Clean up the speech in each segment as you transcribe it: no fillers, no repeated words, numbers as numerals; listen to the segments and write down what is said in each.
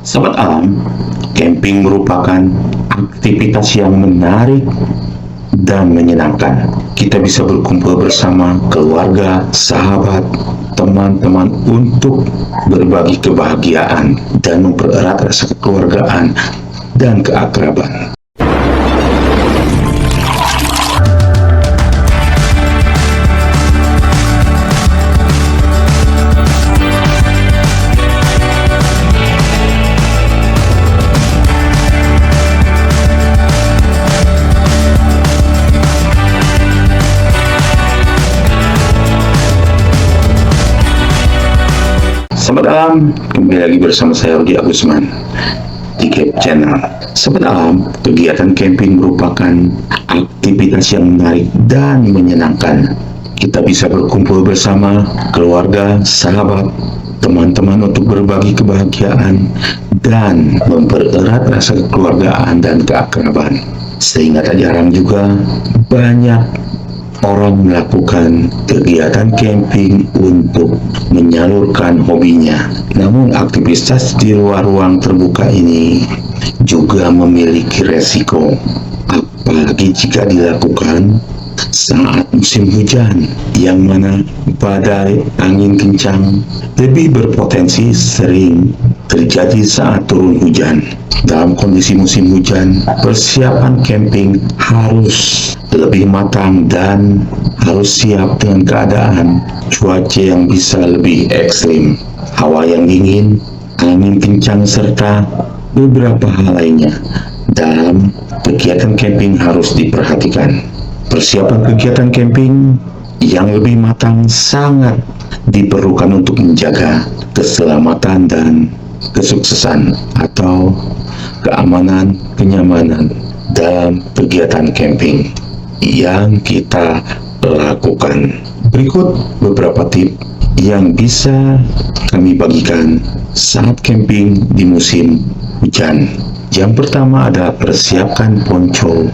Sobat alam, camping merupakan aktivitas yang menarik dan menyenangkan. Kita bisa berkumpul bersama keluarga, sahabat, teman-teman untuk berbagi kebahagiaan dan mempererat rasa kekeluargaan dan keakraban. Sobat Alam, kembali lagi bersama saya Rudi Agusman di Cape Channel. Sobat Alam, kegiatan camping merupakan aktivitas yang menarik dan menyenangkan. Kita bisa berkumpul bersama keluarga, sahabat, teman-teman untuk berbagi kebahagiaan dan mempererat rasa kekeluargaan dan keakraban. Sehingga tak jarang juga banyak orang melakukan kegiatan camping untuk menyalurkan hobinya. Namun aktivitas di luar ruang terbuka ini juga memiliki resiko, apalagi jika dilakukan saat musim hujan, yang mana badai angin kencang lebih berpotensi sering terjadi saat turun hujan. Dalam kondisi musim hujan, persiapan camping harus lebih matang dan harus siap dengan keadaan cuaca yang bisa lebih ekstrim, hawa yang dingin, angin kencang, serta beberapa hal lainnya. Dalam kegiatan camping harus diperhatikan. Persiapan kegiatan camping yang lebih matang sangat diperlukan untuk menjaga keselamatan dan kesuksesan atau keamanan, kenyamanan dalam kegiatan camping yang kita lakukan. Berikut beberapa tips yang bisa kami bagikan saat camping di musim hujan. Yang pertama adalah persiapkan poncho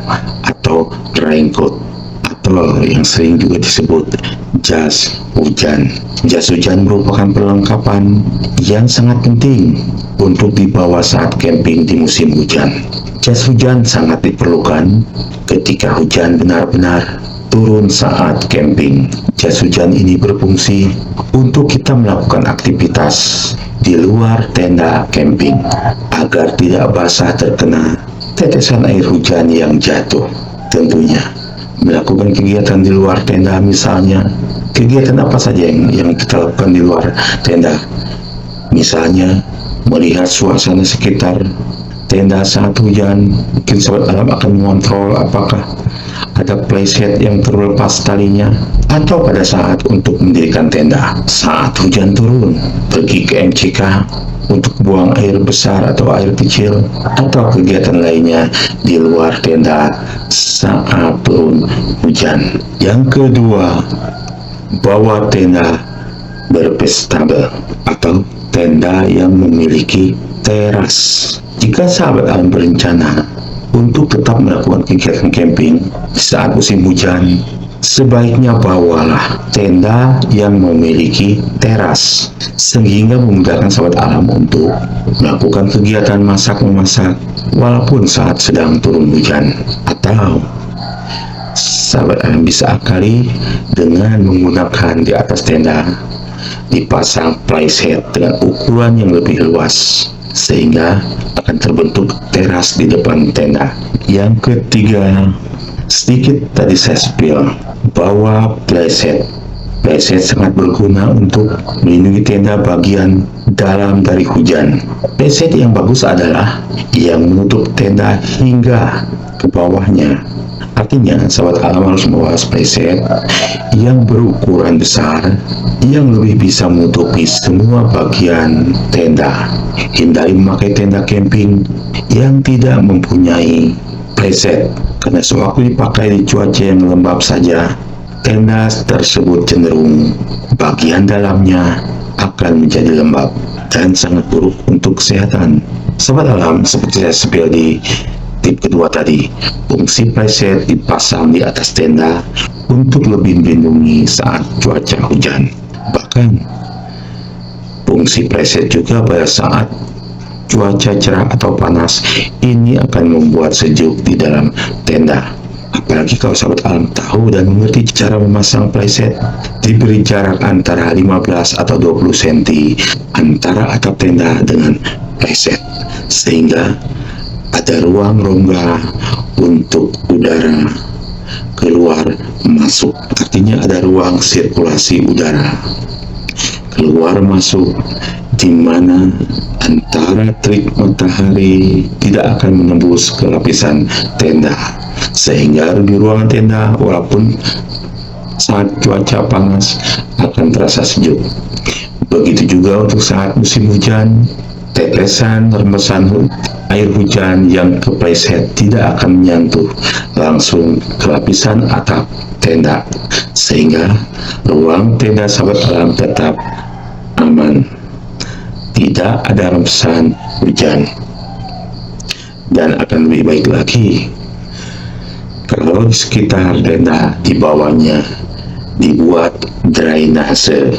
atau raincoat, atau yang sering juga disebut jas hujan. Jas hujan merupakan perlengkapan yang sangat penting untuk dibawa saat camping di musim hujan. Jas hujan sangat diperlukan ketika hujan benar-benar turun saat camping. Jas hujan ini berfungsi untuk kita melakukan aktivitas di luar tenda camping agar tidak basah terkena tetesan air hujan yang jatuh. Tentunya melakukan kegiatan di luar tenda, misalnya kegiatan apa saja yang kita lakukan di luar tenda, misalnya melihat suasana sekitar tenda saat hujan. Mungkin sobat alam akan mengontrol apakah ada playset yang terlepas talinya, atau pada saat untuk mendirikan tenda saat hujan turun, pergi ke MCK untuk buang air besar atau air kecil, atau kegiatan lainnya di luar tenda saat turun hujan. Yang kedua, bawa tenda berpestabel atau tenda yang memiliki teras. Jika sahabat alam berencana untuk tetap melakukan kegiatan camping saat musim hujan, sebaiknya bawalah tenda yang memiliki teras, sehingga memudahkan sahabat alam untuk melakukan kegiatan masak-memasak walaupun saat sedang turun hujan. Atau sahabat alam bisa akali dengan menggunakan di atas tenda dipasang playset dengan ukuran yang lebih luas, sehingga akan terbentuk teras di depan tenda. Yang ketiga, sedikit tadi saya spill, bawa playset. Playset sangat berguna untuk melindungi tenda bagian dalam dari hujan. Playset yang bagus adalah yang menutup tenda hingga ke bawahnya. Artinya, sahabat alam harus membawa playset yang berukuran besar, yang lebih bisa menutupi semua bagian tenda. Hindari memakai tenda camping yang tidak mempunyai playset, karena sewaktu dipakai di cuaca yang lembab saja, tenda tersebut cenderung bagian dalamnya akan menjadi lembab dan sangat buruk untuk kesehatan. Sahabat alam, seperti saya spill di tip kedua tadi, fungsi playset dipasang di atas tenda untuk lebih melindungi saat cuaca hujan. Bahkan fungsi playset juga pada saat cuaca cerah atau panas, ini akan membuat sejuk di dalam tenda. Apalagi kalau sahabat alam tahu dan mengerti cara memasang playset, diberi jarak antara 15 atau 20 cm antara atap tenda dengan playset, sehingga ada ruang rongga untuk udara keluar masuk. Artinya ada ruang sirkulasi udara keluar masuk, di mana antara terik matahari tidak akan menembus ke lapisan tenda, sehingga di ruangan tenda walaupun saat cuaca panas akan terasa sejuk. Begitu juga untuk saat musim hujan, tetesan rembesan air hujan yang kepleset tidak akan menyentuh langsung ke lapisan atap tenda, sehingga ruang tenda sahabat alam tetap aman, tidak ada rembesan hujan. Dan akan lebih baik lagi kalau di sekitar tenda di bawahnya dibuat drainase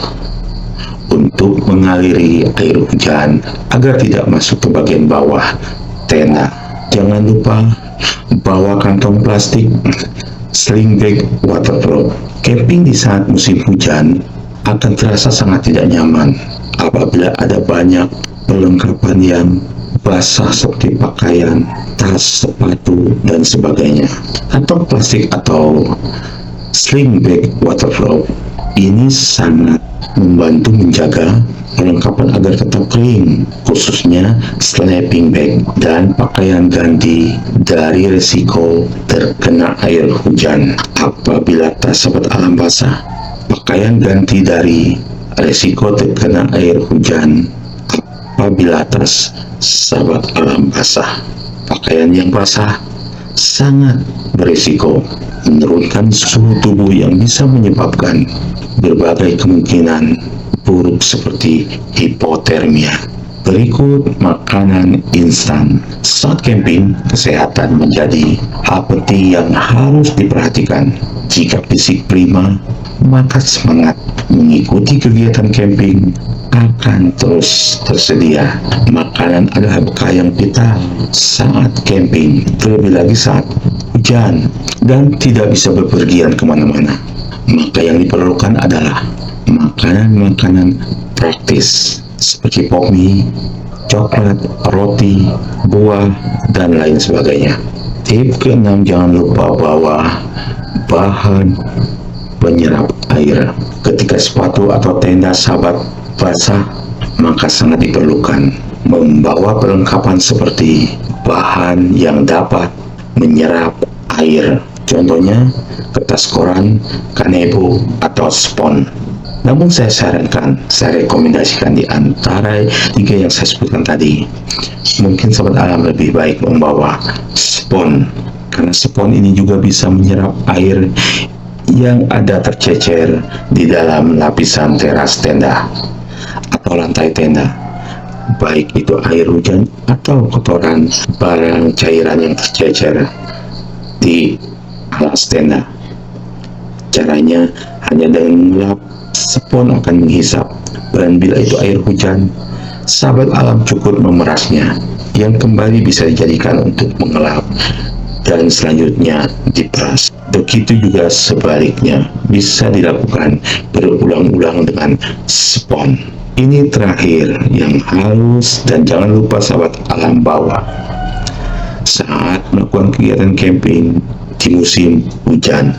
untuk mengaliri air hujan agar tidak masuk ke bagian bawah tenda. Jangan lupa bawa kantong plastik, sling bag waterproof. Camping di saat musim hujan akan terasa sangat tidak nyaman apabila ada banyak perlengkapan yang basah seperti pakaian, tas, sepatu, dan sebagainya. Kantong plastik atau sling bag waterproof ini sangat membantu menjaga perlengkapan agar tetap kering, khususnya sleeping bag dan pakaian ganti dari risiko terkena air hujan. Apabila tas sahabat alam basah, pakaian ganti dari risiko terkena air hujan. Apabila tas sahabat alam basah, pakaian yang basah sangat berisiko menurunkan suhu tubuh yang bisa menyebabkan berbagai kemungkinan buruk seperti hipotermia. Berikut makanan instan. Saat camping, kesehatan menjadi hal penting yang harus diperhatikan. Jika fisik prima, maka semangat mengikuti kegiatan camping akan terus tersedia. Makanan adalah bekal yang vital saat camping, terlebih lagi saat hujan dan tidak bisa bepergian kemana-mana. Maka yang diperlukan adalah makanan-makanan praktis seperti pop mie, coklat, roti, buah, dan lain sebagainya. Tip ke-6, jangan lupa bawa bahan penyerap air. Ketika sepatu atau tenda sahabat basah, maka sangat diperlukan membawa perlengkapan seperti bahan yang dapat menyerap air. Contohnya kertas koran, kanebo, atau spons. Namun saya sarankan, saya rekomendasikan di antara 3 yang saya sebutkan tadi, mungkin sahabat alam lebih baik membawa spons, karena spons ini juga bisa menyerap air yang ada tercecer di dalam lapisan teras tenda atau lantai tenda, baik itu air hujan atau kotoran barang cairan yang tercecer di alas tenda. Caranya hanya dengan mengelap, spons akan menghisap, dan bila itu air hujan, sahabat alam cukup memerasnya, yang kembali bisa dijadikan untuk mengelap dan selanjutnya diperas. Begitu juga sebaliknya bisa dilakukan berulang-ulang dengan spons. Ini terakhir yang halus dan jangan lupa sahabat alam bawa saat melakukan kegiatan camping di musim hujan.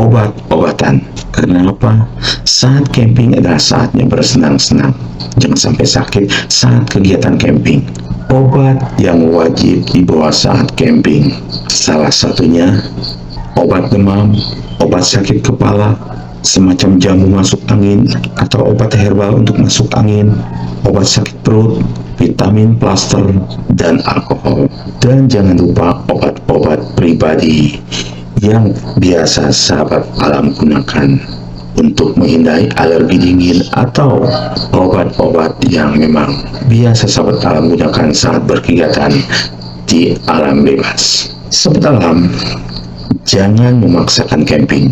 Obat-obatan. Karena apa? Saat camping adalah saatnya bersenang-senang. Jangan sampai sakit saat kegiatan camping. Obat yang wajib dibawa saat camping, salah satunya obat demam, obat sakit kepala, semacam jamu masuk angin atau obat herbal untuk masuk angin, obat sakit perut, vitamin plaster, dan alkohol. Dan jangan lupa obat-obat pribadi yang biasa sahabat alam gunakan untuk menghindari alergi dingin atau obat-obat yang memang biasa sahabat alam gunakan saat berkegiatan di alam bebas. Sahabat alam, Jangan memaksakan camping.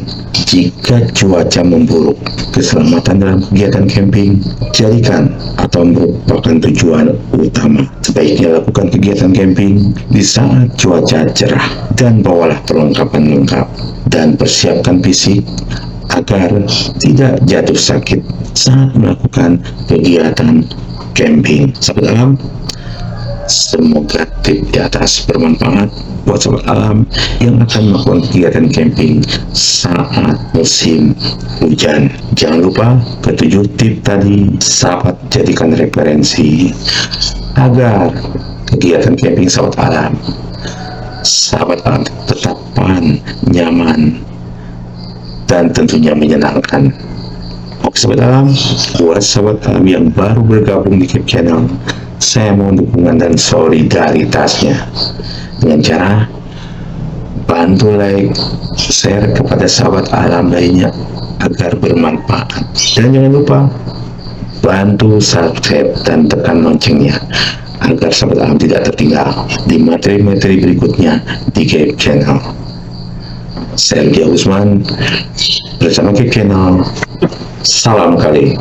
Jika cuaca memburuk, keselamatan dalam kegiatan camping jadikan atau merupakan tujuan utama. Sebaiknya lakukan kegiatan camping di saat cuaca cerah dan bawalah perlengkapan lengkap dan persiapkan fisik agar tidak jatuh sakit saat melakukan kegiatan camping. Sahabat alam, semoga tips di atas bermanfaat buat sahabat alam yang akan melakukan kegiatan camping saat musim hujan. Jangan lupa ketujuh tips tadi sahabat jadikan referensi agar kegiatan camping sahabat alam tetap nyaman dan tentunya menyenangkan. Oke sahabat alam, buat sahabat alam yang baru bergabung di Keep Channel, saya mohon dukungan dan solidaritasnya dengan cara bantu like, share kepada sahabat alam lainnya agar bermanfaat, dan jangan lupa bantu subscribe dan tekan loncengnya agar sahabat alam tidak tertinggal di materi-materi berikutnya di Keep Channel. Saya Rudi Agusman bersama Keep Channel. Salam kali.